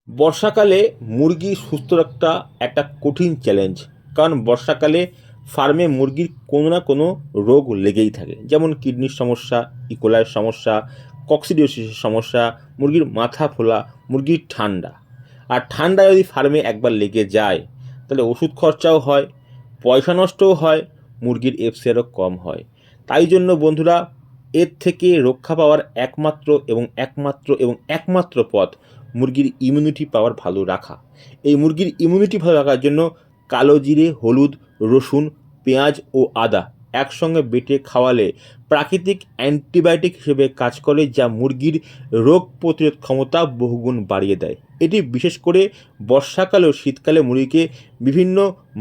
বর্ষাকালে মুরগি সুস্থ রাখাটা একটা কঠিন চ্যালেঞ্জ। কারণ বর্ষাকালে ফার্মে মুরগির কোনো না কোনো রোগ লেগেই থাকে, যেমন কিডনির সমস্যা, ইকোলাইয়ের সমস্যা, কক্সিডিওসিসের সমস্যা, মুরগির মাথা ফোলা, মুরগির ঠান্ডা। আর ঠান্ডা যদি ফার্মে একবার লেগে যায় তাহলে ওষুধ খরচাও হয়, পয়সা নষ্টও হয়, মুরগির এফসিআরও কম হয়। তাই জন্য বন্ধুরা, এর থেকে রক্ষা পাওয়ার একমাত্র পথ মুরগির ইমিউনিটি পাওয়ার ভালো রাখা। এই মুরগির ইমিউনিটি ভালো রাখার জন্য কালো জিরে, হলুদ, রসুন, পেঁয়াজ ও আদা একসঙ্গে বেটে খাওয়ালে প্রাকৃতিক অ্যান্টিবায়োটিক হিসেবে কাজ করে, যা মুরগির রোগ প্রতিরোধ ক্ষমতা বহুগুণ বাড়িয়ে দেয়। এটি বিশেষ করে বর্ষাকালে ও শীতকালে মুরগিকে বিভিন্ন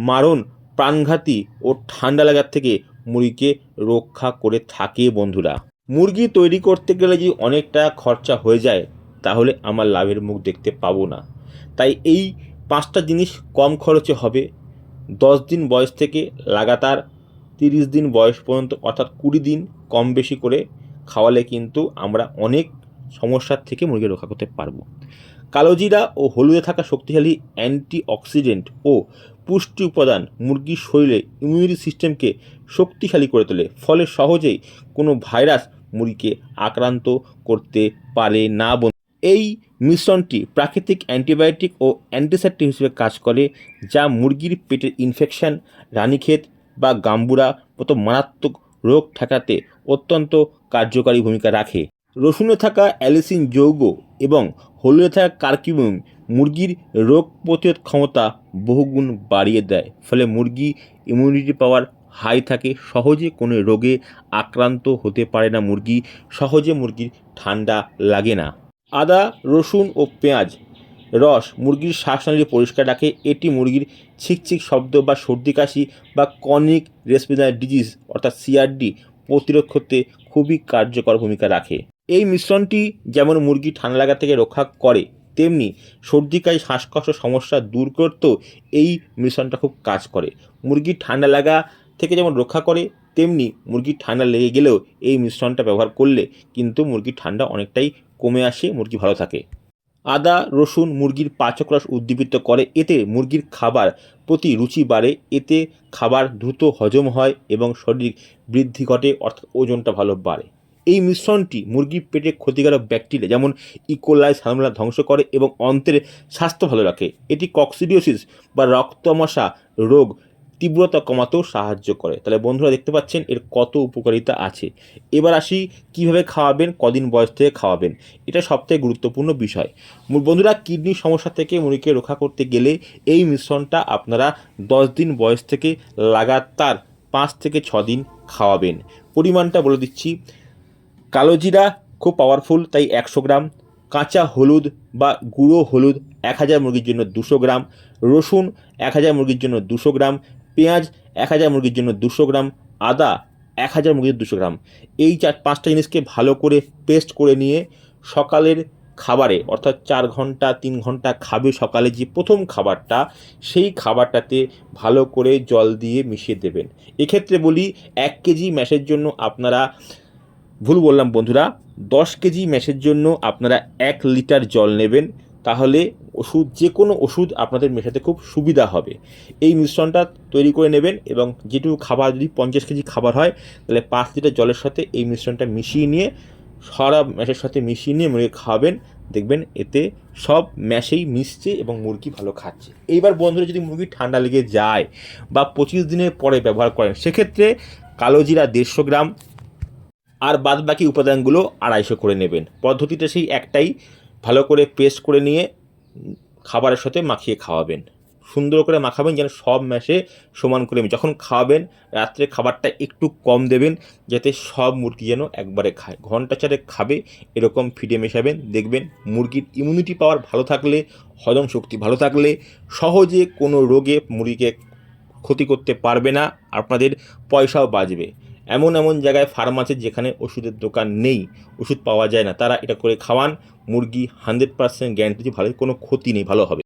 মারণ, প্রাণঘাতী ও ঠান্ডা লাগার থেকে মুরগিকে রক্ষা করে থাকে। বন্ধুরা, মুরগি তৈরি করতে গেলে যদি অনেক টাকা খরচা হয়ে যায় তাহলে আমার লাভের মুখ দেখতে পাবো না। তাই এই 5টা জিনিস কম খরচে হবে। 10 দিন বয়স থেকে লাগাতার 30 দিন বয়স পর্যন্ত, অর্থাৎ 20 দিন কম বেশি করে খাওয়ালে কিন্তু আমরা অনেক সমস্যার থেকে মুরগি রক্ষা করতে পারবো। কালোজিরা ও হলুদে থাকা শক্তিশালী অ্যান্টিঅক্সিডেন্ট ও পুষ্টি উপাদান মুরগির শরীরে ইমিউনিটি সিস্টেমকে শক্তিশালী করে তোলে, ফলে সহজেই কোনো ভাইরাস মুরগিকে আক্রান্ত করতে পারে না। এই মিশ্রণটি প্রাকৃতিক অ্যান্টিবায়োটিক ও অ্যান্টিসেপ্টিক হিসেবে কাজ করে, যা মুরগির পেটের ইনফেকশন, রানীক্ষেত বা গাম্বুরা মতো মারাত্মক রোগ ঠেকাতে অত্যন্ত কার্যকারী ভূমিকা রাখে। রসুনে থাকা অ্যালিসিন যৌগ এবং হলুদে থাকা কার্কিউমিন মুরগির রোগ প্রতিরোধ ক্ষমতা বহুগুণ বাড়িয়ে দেয়, ফলে মুরগি ইমিউনিটি পাওয়ার হাই থাকে, সহজে কোনো রোগে আক্রান্ত হতে পারে না মুরগি, সহজে মুরগির ঠান্ডা লাগে না। আদা, রসুন ও পেঁয়াজ রস মুরগির শ্বাসনালী পরিষ্কার রাখে। এটি মুরগির ছিকছিক শব্দ বা সর্দি কাশি বা ক্রনিক রেসপিরেটরি ডিজিজ অর্থাৎ সিআরডি প্রতিরোধ করতে খুবই কার্যকর ভূমিকা রাখে। এই মিশ্রণটি যেমন মুরগি ঠান্ডা লাগা থেকে রক্ষা করে, তেমনি সর্দি কাশি, শ্বাসকষ্ট সমস্যা দূর করতেও এই মিশ্রণটা খুব কাজ করে। মুরগির ঠান্ডা লাগা থেকে যেমন রক্ষা করে, তেমনি মুরগির ঠান্ডা লেগে গেলেও এই মিশ্রণটা ব্যবহার করলে কিন্তু মুরগির ঠান্ডা অনেকটাই কমে আসে, মুরগি ভালো থাকে। আদা, রসুন মুরগির পাচক রস উদ্দীপিত করে, এতে মুরগির খাবার প্রতি রুচি বাড়ে, এতে খাবার দ্রুত হজম হয় এবং শরীর বৃদ্ধি ঘটে, অর্থাৎ ওজনটা ভালো বাড়ে। এই মিশ্রণটি মুরগির পেটে ক্ষতিকারক ব্যাকটেরিয়া যেমন ইকোলাই, সালমোনেলা ধ্বংস করে এবং অন্ত্রের স্বাস্থ্য ভালো রাখে। এটি কক্সিডিওসিস বা রক্তমশা রোগ তীব্রতা কমাতেও সাহায্য করে। তাহলে বন্ধুরা, দেখতে পাচ্ছেন এর কত উপকারিতা আছে। এবার আসি কীভাবে খাওয়াবেন, কদিন বয়স থেকে খাওয়াবেন, এটা সবথেকে গুরুত্বপূর্ণ বিষয়। বন্ধুরা, কিডনির সমস্যা থেকে মুরগিকে রক্ষা করতে গেলে এই মিশ্রণটা আপনারা 10 দিন বয়স থেকে লাগাতার 5 থেকে 6 দিন খাওয়াবেন। পরিমাণটা বলে দিচ্ছি। কালোজিরা খুব পাওয়ারফুল, তাই 100 গ্রাম। কাঁচা হলুদ বা গুঁড়ো হলুদ 1000 মুরগির জন্য 200 গ্রাম। রসুন 1000 মুরগির জন্য 200 গ্রাম। পেঁয়াজ 1000 মুরগির জন্য 200 গ্রাম। আদা 1000 মুরগির 200 গ্রাম। এই 4-5টা জিনিসকে ভালো করে পেস্ট করে নিয়ে সকালের খাবারে, অর্থাৎ 4 ঘন্টা 3 ঘন্টা খাবে সকালে যে প্রথম খাবারটা, সেই খাবারটাতে ভালো করে জল দিয়ে মিশিয়ে দেবেন। এক্ষেত্রে বলি, 1 কেজি ম্যাশের জন্য আপনারা, ভুল বললাম বন্ধুরা, 10 কেজি ম্যাশের জন্য আপনারা 1 লিটার জল নেবেন। তাহলে যে কোনো ওষুধ আপনাদের মেশাতে খুব সুবিধা হবে। এই মিশ্রণটা তৈরি করে নেবেন এবং যেটুকু খাবার, যদি 50 কেজি খাবার হয় তাহলে 5 লিটার জলের সাথে এই মিশ্রণটা মিশিয়ে নিয়ে, সারা ম্যাশের সাথে মিশিয়ে নিয়ে মুরগি খাওয়াবেন। দেখবেন এতে সব ম্যাশেই মিশছে এবং মুরগি ভালো খাচ্ছে। এইবার বন্ধুরা, যদি মুরগি ঠান্ডা লেগে যায় বা 25 দিনের পরে ব্যবহার করেন, সেক্ষেত্রে কালোজিরা 150 গ্রাম আর বাদবাকি উপাদানগুলো 250 করে নেবেন। পদ্ধতিটা সেই একটাই, ভালো করে পেস্ট করে নিয়ে খাবারের সাথে মাখিয়ে খাওয়াবেন। সুন্দর করে মাখাবেন যেন সব ম্যাশে সমান করে। যখন খাওয়াবেন রাত্রে খাবারটা একটু কম দেবেন, যাতে সব মুরগি যেন একবারে খায়। ঘন্টা 4 খাবে এরকম ফিডে মেশাবেন। দেখবেন মুরগির ইমিউনিটি পাওয়ার ভালো থাকলে, হজম শক্তি ভালো থাকলে সহজে কোনো রোগে মুরগিকে ক্ষতি করতে পারবে না, আপনাদের পয়সাও বাঁচবে। এমন জায়গায় ফার্ম আছে যেখানে ওষুধের দোকান নেই, ওষুধ পাওয়া যায় না, তারা এটা করে খাওয়ান। মুরগি 100% গ্যারান্টি ভালো, কোনো ক্ষতি নেই, ভালো হবে।